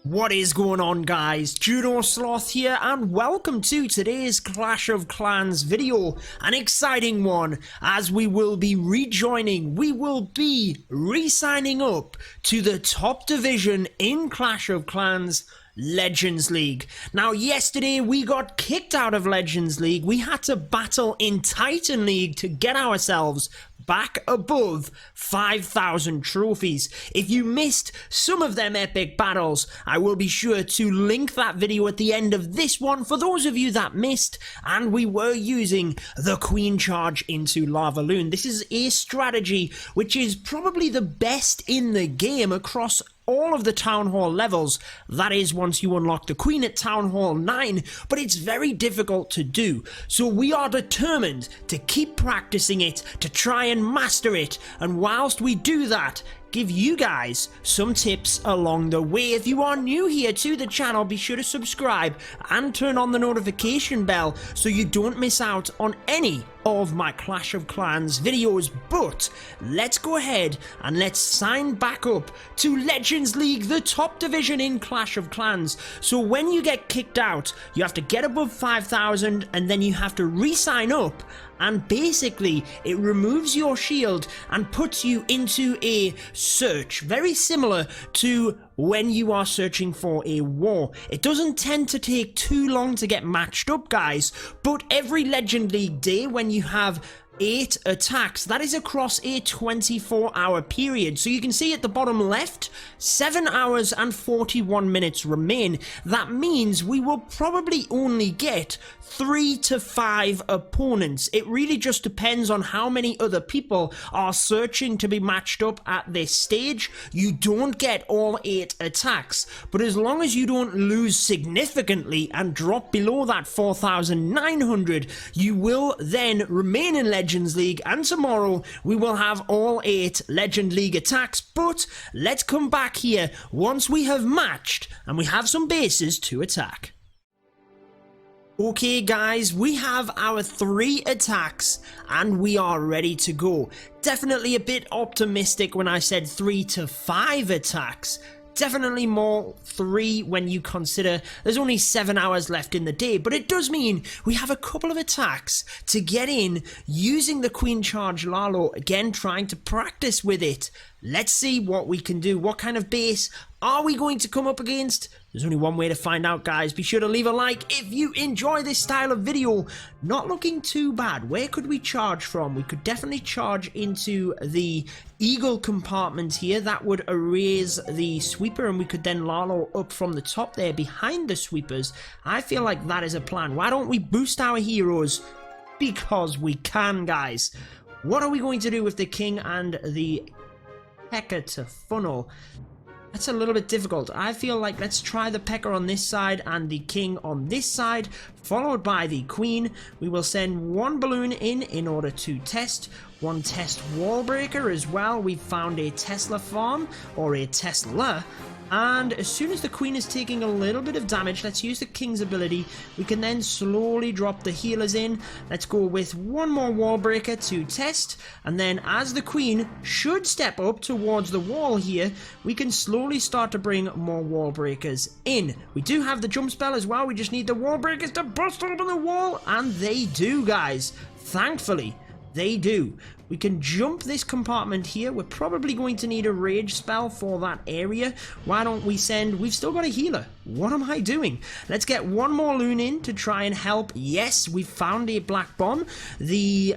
What is going on, guys? Judo Sloth here, and welcome to today's Clash of Clans video. An exciting one, as we will be re-signing up to the top division in Clash of Clans, Legends League. Now, yesterday we got kicked out of Legends League. We had to battle in Titan League to get ourselves back above 5,000 trophies. If you missed some of them epic battles, I will be sure to link that video at the end of this one for those of you that missed. And we were using the Queen Charge into LavaLoon. This is a strategy which is probably the best in the game across all of the Town Hall levels. That is once you unlock the Queen at Town Hall 9, but it's very difficult to do. So we are determined to keep practicing it, to try and master it, and whilst we do that, give you guys some tips along the way. If you are new here to the channel, be sure to subscribe and turn on the notification bell so you don't miss out on any of my Clash of Clans videos. But let's go ahead and let's sign back up to Legends League, the top division in Clash of Clans. So when you get kicked out, you have to get above 5,000 and then you have to re-sign up, and basically it removes your shield and puts you into a search, very similar to when you are searching for a war. It doesn't tend to take too long to get matched up, guys, but every Legend League day when you have 8 attacks, that is across a 24-hour period. So you can see at the bottom left, 7 hours and 41 minutes remain. That means we will probably only get 3 to 5 opponents. It really just depends on how many other people are searching to be matched up at this stage. You don't get all 8 attacks, but as long as you don't lose significantly and drop below that 4,900, you will then remain in Legends League, and tomorrow we will have all 8 Legend League attacks. But let's come back here once we have matched and we have some bases to attack. Okay guys, we have our 3 attacks and we are ready to go. Definitely a bit optimistic when I said 3 to 5 attacks. Definitely more 3 when you consider there's only 7 hours left in the day, but it does mean we have a couple of attacks to get in using the Queen Charge Lalo, again trying to practice with it. Let's see what we can do. What kind of base are we going to come up against? There's only one way to find out, guys. Be sure to leave a like if you enjoy this style of video. Not looking too bad. Where could we charge from? We could definitely charge into the Eagle compartment here. That would erase the sweeper and we could then Lalo up from the top there behind the sweepers. I feel like that is a plan. Why don't we boost our heroes? Because we can, guys. What are we going to do with the king and the P.E.K.K.A to funnel? That's a little bit difficult. I feel like let's try the P.E.K.K.A on this side and the king on this side, followed by the queen. We will send one balloon in order to test. One test wall breaker as well. We've found a Tesla farm, or a Tesla. And as soon as the queen is taking a little bit of damage, let's use the king's ability. We can then slowly drop the healers in. Let's go with one more wall breaker to test. And then as the queen should step up towards the wall here, we can slowly start to bring more wall breakers in. We do have the jump spell as well. We just need the wall breakers to bust open the wall. And they do, guys. Thankfully, they do. We can jump this compartment here. We're probably going to need a rage spell for that area. Why don't we send... We've still got a healer. What am I doing? Let's get one more loon in to try and help. Yes, we found a black bomb. The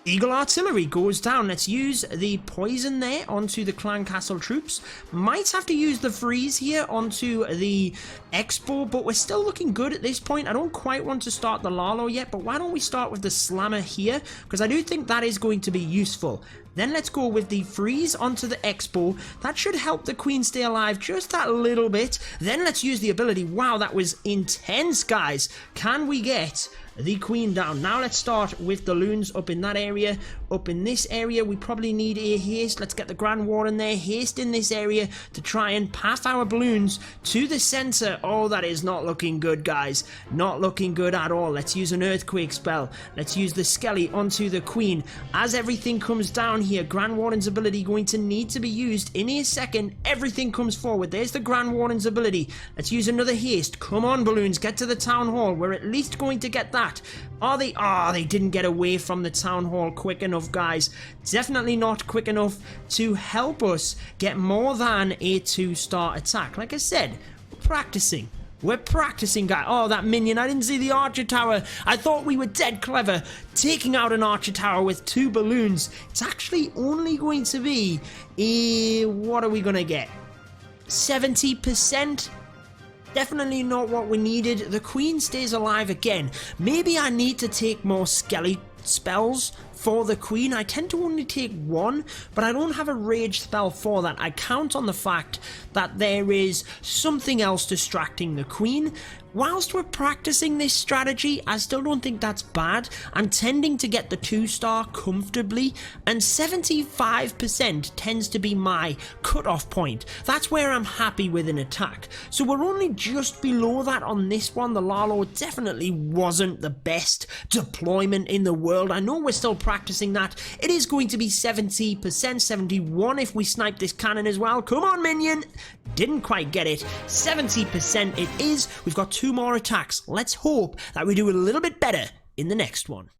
Eagle artillery goes down. Let's use the poison there onto the clan castle troops. Might have to use the freeze here onto the expo, but we're still looking good at this point. I don't quite want to start the Lalo yet, but why don't we start with the slammer here, because I do think that is going to be useful. Then let's go with the freeze onto the expo. That should help the queen stay alive just that little bit. Then let's use the ability. Wow, that was intense, guys. Can we get the queen down? Now let's start with the loons up in that area. up in this area. We probably need a haste. Let's get the Grand Warden there. Haste in this area to try and path our balloons to the center. Oh, that is not looking good, guys. Not looking good at all. Let's use an earthquake spell. Let's use the Skelly onto the Queen. As everything comes down here, Grand Warden's ability going to need to be used in a second. Everything comes forward. There's the Grand Warden's ability. Let's use another haste. Come on, balloons. Get to the town hall. We're at least going to get that. Are they? Ah, they didn't get away from the town hall quick enough, guys. Definitely not quick enough to help us get more than a 2-star attack. Like I said, we're practicing. We're practicing, guys. Oh, that minion. I didn't see the archer tower. I thought we were dead clever taking out an archer tower with 2 balloons. It's actually only going to be what are we going to get? 70%? Definitely not what we needed. The Queen stays alive again. Maybe I need to take more Skelly spells for the Queen. I tend to only take 1, but I don't have a rage spell for that. I count on the fact that there is something else distracting the Queen. Whilst we're practicing this strategy, I still don't think that's bad. I'm tending to get the 2-star comfortably, and 75% tends to be my cutoff point. That's where I'm happy with an attack. So we're only just below that on this one. The LavaLoon definitely wasn't the best deployment in the world. I know we're still practicing that. It is going to be 70%, 71% if we snipe this cannon as well. Come on, minion! Didn't quite get it. 70% it is. We've got 2 more attacks. Let's hope that we do a little bit better in the next one.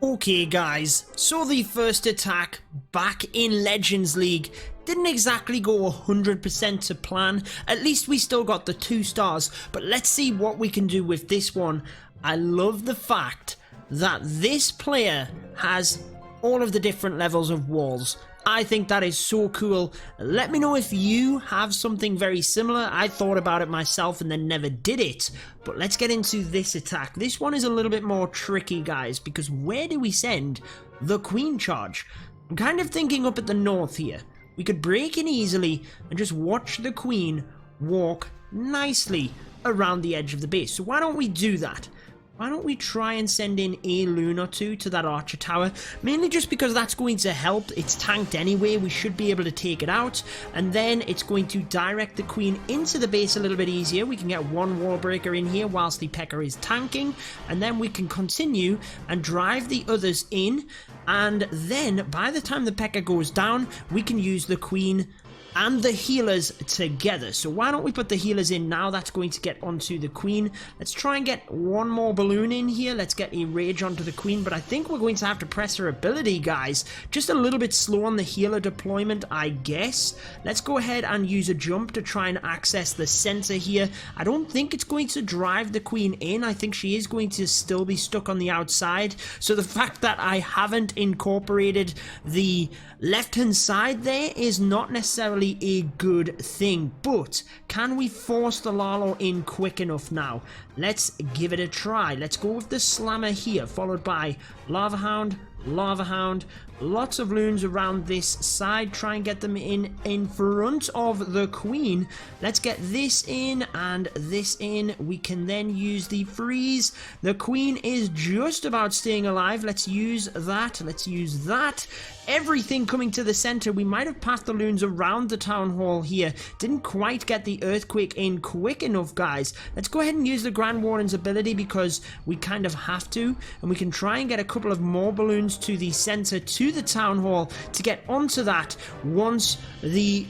Okay, guys, so the first attack back in Legends League didn't exactly go 100% to plan. At least we still got the 2 stars, but let's see what we can do with this one. I love the fact that this player has all of the different levels of walls. I think that is so cool. Let me know if you have something very similar. I thought about it myself and then never did it. But let's get into this attack. This one is a little bit more tricky, guys, because where do we send the Queen charge? I'm kind of thinking up at the north here. We could break in easily and just watch the Queen walk nicely around the edge of the base. So why don't we do that? Why don't we try and send in a loon or 2 to that archer tower? Mainly just because that's going to help. It's tanked anyway. We should be able to take it out. And then it's going to direct the Queen into the base a little bit easier. We can get 1 wall breaker in here whilst the P.E.K.K.A. is tanking. And then we can continue and drive the others in. And then by the time the P.E.K.K.A. goes down, we can use the Queen and the healers together. So why don't we put the healers in now? That's going to get onto the Queen. Let's try and get 1 more balloon in here. Let's get a rage onto the Queen, but I think we're going to have to press her ability, guys. Just a little bit slow on the healer deployment, I guess. Let's go ahead and use a jump to try and access the center here. I don't think it's going to drive the Queen in. I think she is going to still be stuck on the outside. So the fact that I haven't incorporated the left-hand side there is not necessarily a good thing, but can we force the LavaLoon in quick enough now? Let's give it a try. Let's go with the slammer here, followed by Lava Hound, lots of loons around this side. Try and get them in front of the Queen. Let's get this in and this in. We can then use the freeze. The Queen is just about staying alive. Let's use that. Let's use that. Everything coming to the center. We might have passed the loons around the town hall here. Didn't quite get the earthquake in quick enough, guys. Let's go ahead and use the Grand Warden's ability because we kind of have to, and we can try and get a couple of more balloons to the center, to the town hall, to get onto that once the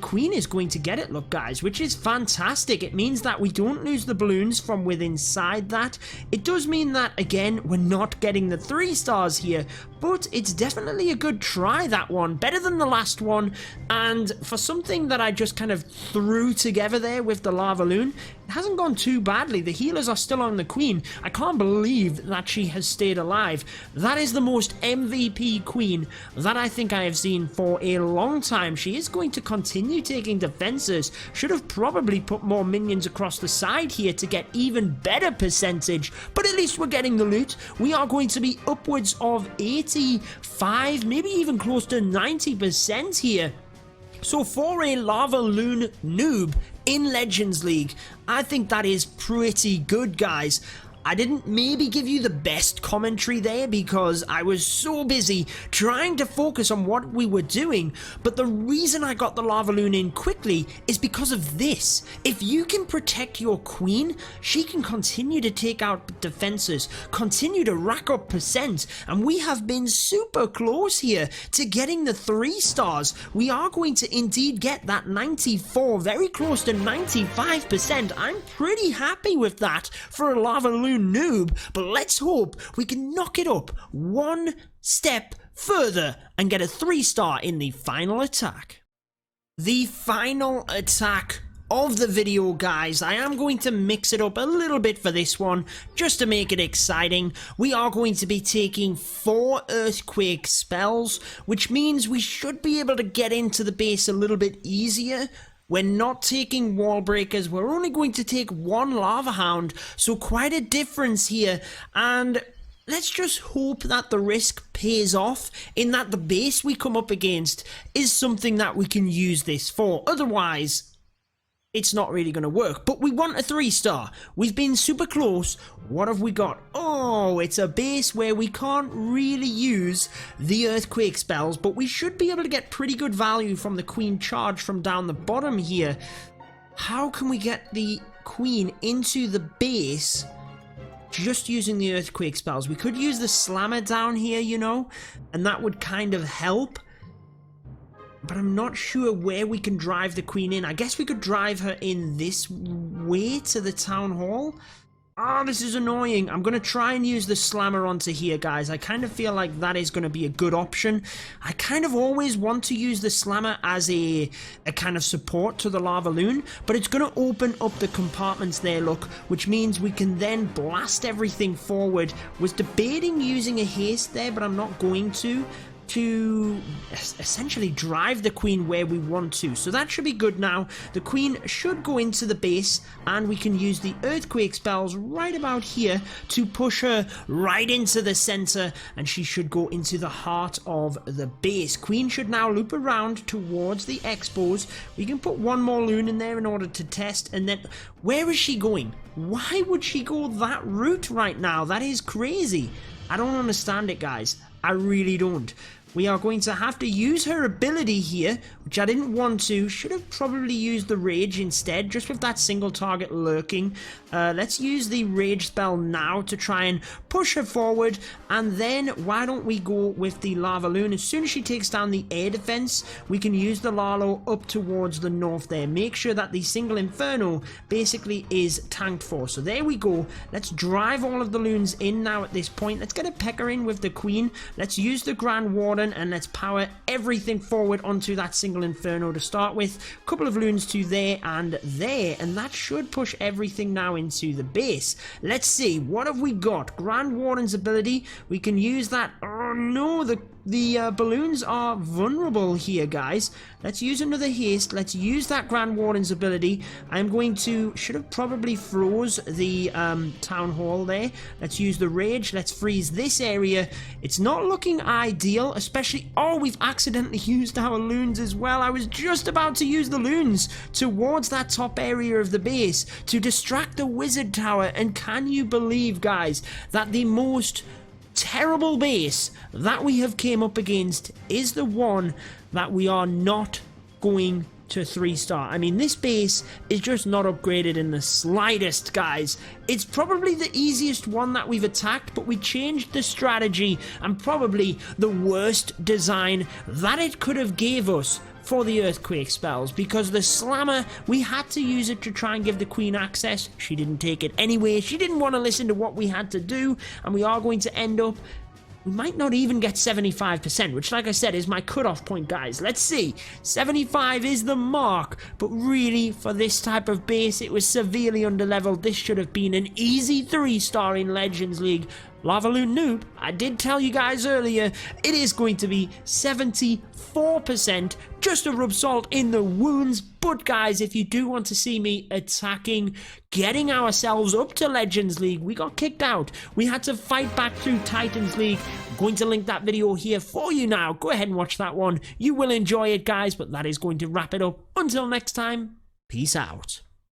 Queen is going to get it, look, guys, which is fantastic. It means that we don't lose the balloons from within inside that. It does mean that, again, we're not getting the 3 stars here, but it's definitely a good try, that one. Better than the last one, and for something that I just kind of threw together there with the LavaLoon, it hasn't gone too badly. The healers are still on the Queen. I can't believe that she has stayed alive. That is the most MVP Queen that I think I have seen for a long time. She is going to continue taking defenses. Should have probably put more minions across the side here to get even better percentage, but at least we're getting the loot. We are going to be upwards of 85, maybe even close to 90% here. So for a LavaLoon noob in Legends League, I think that is pretty good, guys. I didn't maybe give you the best commentary there because I was so busy trying to focus on what we were doing, but the reason I got the LavaLoon in quickly is because of this. If you can protect your queen, she can continue to take out defenses, continue to rack up percent, and we have been super close here to getting the 3 stars. We are going to indeed get that 94, very close to 95%. I'm pretty happy with that for a LavaLoon noob, but let's hope we can knock it up one step further and get a 3-star in the final attack. The final attack of the video, guys. I am going to mix it up a little bit for this one just to make it exciting. We are going to be taking 4 earthquake spells, which means we should be able to get into the base a little bit easier. We're not taking wall breakers, we're only going to take 1 lava hound, so quite a difference here, and let's just hope that the risk pays off in that the base we come up against is something that we can use this for. Otherwise, it's not really going to work. But we want a 3-star. We've been super close. What have we got? Oh, it's a base where we can't really use the earthquake spells, but we should be able to get pretty good value from the queen charge from down the bottom here. How can we get the queen into the base just using the earthquake spells? We could use the slammer down here, you know, and that would kind of help. But I'm not sure where we can drive the queen in. I guess we could drive her in this way to the town hall. Oh, this is annoying. I'm going to try and use the slammer onto here, guys. I kind of feel like that is going to be a good option. I kind of always want to use the slammer as a kind of support to the LavaLoon, but it's going to open up the compartments there, look, which means we can then blast everything forward. Was debating using a haste there, but I'm not going to essentially drive the queen where we want to. So that should be good now. The queen should go into the base and we can use the earthquake spells right about here to push her right into the center, and she should go into the heart of the base. Queen should now loop around towards the expos. We can put 1 more loon in there in order to test, and then where is she going? Why would she go that route right now? That is crazy. I don't understand it, guys. I really don't. We are going to have to use her ability here, which I didn't want to. Should have probably used the rage instead, just with that single target lurking. Let's use the rage spell now to try and push her forward, and then why don't we go with the LavaLoon? As soon as she takes down the air defense, we can use the Lalo up towards the north there. Make sure that the single Inferno basically is tanked for. So there we go. Let's drive all of the loons in now at this point. Let's get a Pecker in with the queen. Let's use the Grand Warden and let's power everything forward onto that single Inferno to start with. A couple of loons to there, and that should push everything now into the base. Let's see, what have we got? Grand Warden's ability, we can use that. Oh no, the balloons are vulnerable here, guys. Let's use another haste. Let's use that Grand Warden's ability. I'm going to, should have probably froze the town hall there. Let's use the rage. Let's freeze this area. It's not looking ideal, especially, oh, we've accidentally used our loons as well. I was just about to use the loons towards that top area of the base to distract the wizard tower, and can you believe, guys, that the most terrible base that we have came up against is the one that we are not going to 3-star. I mean, this base is just not upgraded in the slightest, guys. It's probably the easiest one that we've attacked, but we changed the strategy and probably the worst design that it could have gave us for the earthquake spells, because the slammer, we had to use it to try and give the queen access. She didn't take it anyway. She didn't want to listen to what we had to do, and we are going to end up, we might not even get 75%, which, like I said, is my cutoff point, guys. Let's see. 75 is the mark, but really, for this type of base, it was severely underleveled. This should have been an easy 3-star in Legends League. LavaLoon noob, I did tell you guys earlier, it is going to be 74%, just to rub salt in the wounds. But guys, if you do want to see me attacking, getting ourselves up to Legends League, we got kicked out. We had to fight back through Titans League. I'm going to link that video here for you now. Go ahead and watch that one. You will enjoy it, guys, but that is going to wrap it up. Until next time, peace out.